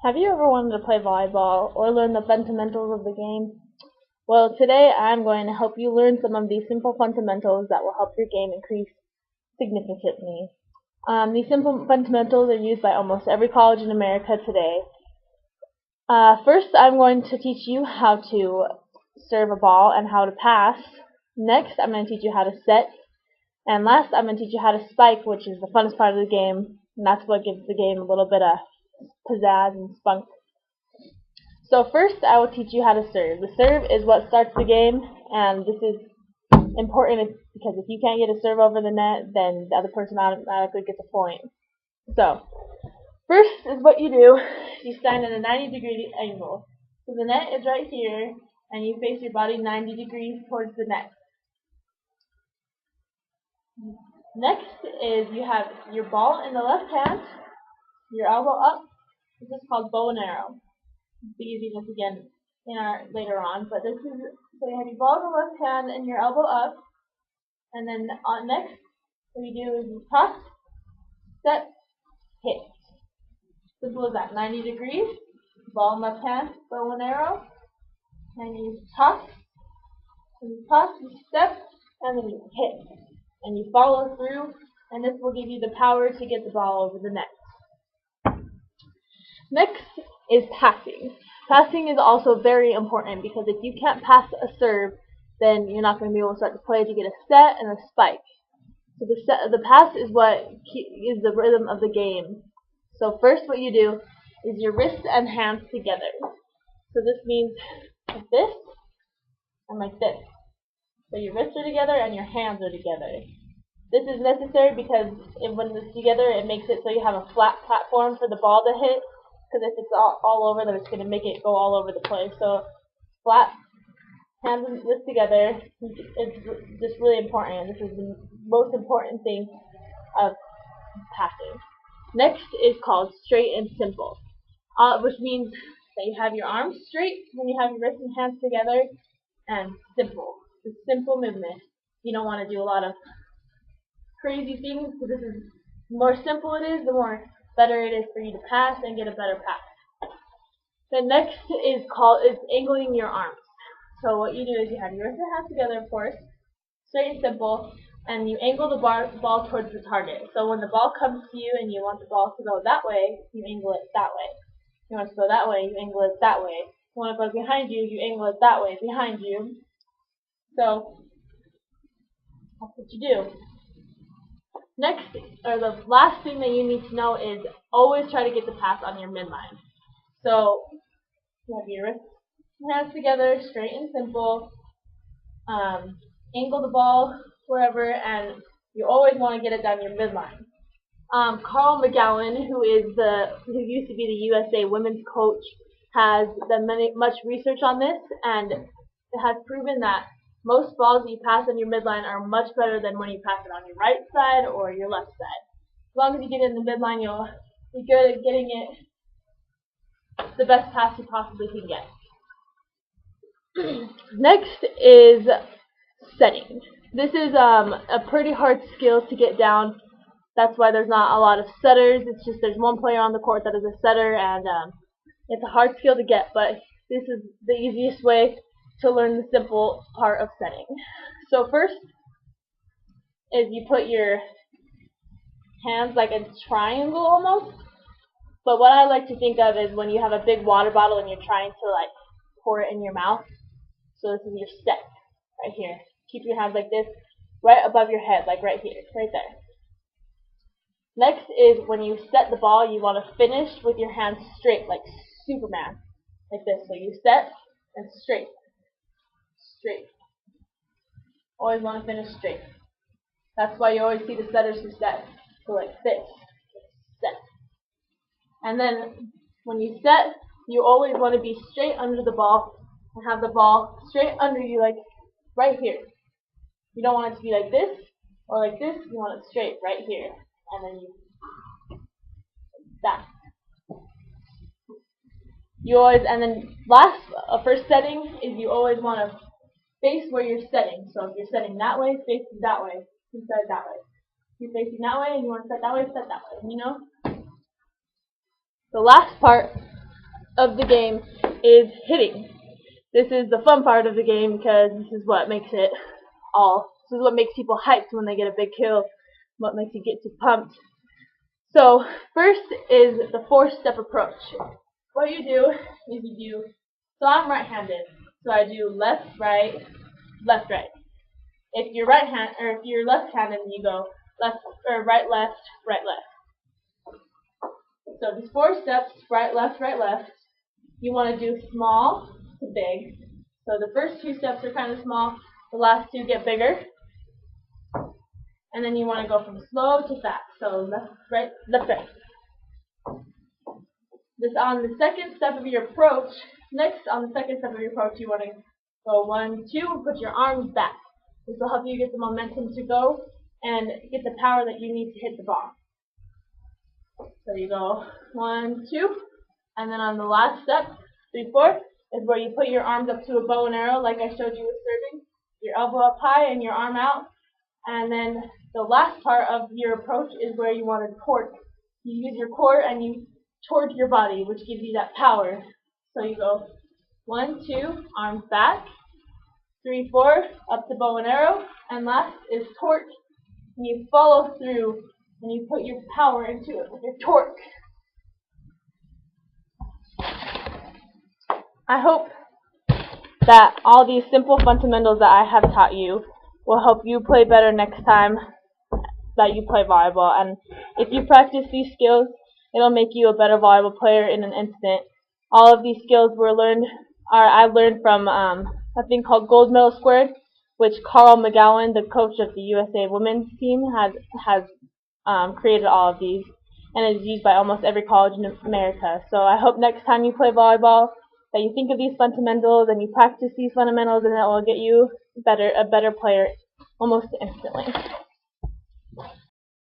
Have you ever wanted to play volleyball or learn the fundamentals of the game? Well, today I'm going to help you learn some of these simple fundamentals that will help your game increase significantly. These simple fundamentals are used by almost every college in America today. First, I'm going to teach you how to serve a ball and how to pass. Next, I'm going to teach you how to set. And last, I'm going to teach you how to spike, which is the funnest part of the game, and that's what gives the game a little bit of pizzazz and spunk. So first, I will teach you how to serve. The serve is what starts the game, and this is important because if you can't get a serve over the net, then the other person automatically gets a point. So, first is what you do. You stand at a 90-degree angle. So the net is right here, and you face your body 90 degrees towards the net. Next is you have your ball in the left hand, your elbow up. This is called bow and arrow. We'll be using this again later on, but this is so you have your ball in the left hand and your elbow up, and then next what you do is you toss, set, hit. Simple as that. 90 degrees, ball in left hand, bow and arrow, and you toss, you step, and then you hit, and you follow through, and this will give you the power to get the ball over the net. Next is passing. Passing is also very important because if you can't pass a serve, then you're not going to be able to start to play to get a set and a spike. So the pass is what is the rhythm of the game. So first what you do is your wrists and hands together. So this means like this and like this. So your wrists are together and your hands are together. This is necessary because when it's together, it makes it so you have a flat platform for the ball to hit. Because if it's all over, then it's going to make it go all over the place. So flat, hands and wrists together, it's just really important. This is the most important thing of passing. Next is called straight and simple, which means that you have your arms straight when you have your wrists and hands together, and simple. It's a simple movement. You don't want to do a lot of crazy things, because the more simple it is, the more better it is for you to pass and get a better pass. The next is angling your arms. So what you do is you have your wrists and hands together, of course, straight and simple, and you angle the ball towards the target. So when the ball comes to you and you want the ball to go that way, you angle it that way. You want it to go that way, you angle it that way. You want it to go behind you, you angle it that way, behind you. So that's what you do. Next, or the last thing that you need to know is always try to get the pass on your midline. So you have your wrists and hands together, straight and simple. Angle the ball wherever, and you always want to get it down your midline. Carl McGowan, who used to be the USA women's coach, has done much research on this, and it has proven that most balls that you pass on your midline are much better than when you pass it on your right side or your left side. As long as you get it in the midline, you'll be good at getting it the best pass you possibly can get. Next is setting. This is a pretty hard skill to get down. That's why there's not a lot of setters. It's just there's one player on the court that is a setter, and it's a hard skill to get, but this is the easiest way to learn the simple part of setting. So first is you put your hands like a triangle almost. But what I like to think of is when you have a big water bottle and you're trying to like pour it in your mouth. So this is your set right here. Keep your hands like this, right above your head, like right here, right there. Next is when you set the ball, you want to finish with your hands straight, like Superman, like this. So you set and straight. Straight. Always want to finish straight. That's why you always see the setters who set. So like this. Set. And then when you set, you always want to be straight under the ball and have the ball straight under you, like right here. You don't want it to be like this or like this. You want it straight right here. And then you that. And then first setting is you always want to face where you're setting. So if you're setting that way, face that way. You set that way. If you're facing that way and you want to set that way, set that way. You know? The last part of the game is hitting. This is the fun part of the game because this is what makes it all. This is what makes people hyped when they get a big kill. What makes you get you pumped. So first is the 4-step approach. What you do is so I'm right-handed, so I do left, right, left, right. If you're if you're left-handed, then you go left or right, left, right, left. So these 4 steps, right, left, you want to do small to big. So the first 2 steps are kind of small, the last 2 get bigger. And then you want to go from slow to fast. So left, right, left, right. This on the second step of your approach. Next, on the second step of your approach, you want to go 1, 2, and put your arms back. This will help you get the momentum to go and get the power that you need to hit the ball. So you go 1, 2, and then on the last step, 3, 4, is where you put your arms up to a bow and arrow, like I showed you with serving. Your elbow up high and your arm out. And then the last part of your approach is where you want to torque. You use your core and you torque your body, which gives you that power. So you go 1, 2, arms back, 3, 4, up to bow and arrow, and last is torque. And you follow through and you put your power into it with your torque. I hope that all these simple fundamentals that I have taught you will help you play better next time that you play volleyball. And if you practice these skills, it'll make you a better volleyball player in an instant. All of these skills I learned from a thing called Gold Medal Squared, which Carl McGowan, the coach of the USA women's team, has created all of these, and is used by almost every college in America. So I hope next time you play volleyball that you think of these fundamentals and you practice these fundamentals, and that will get you a better player almost instantly.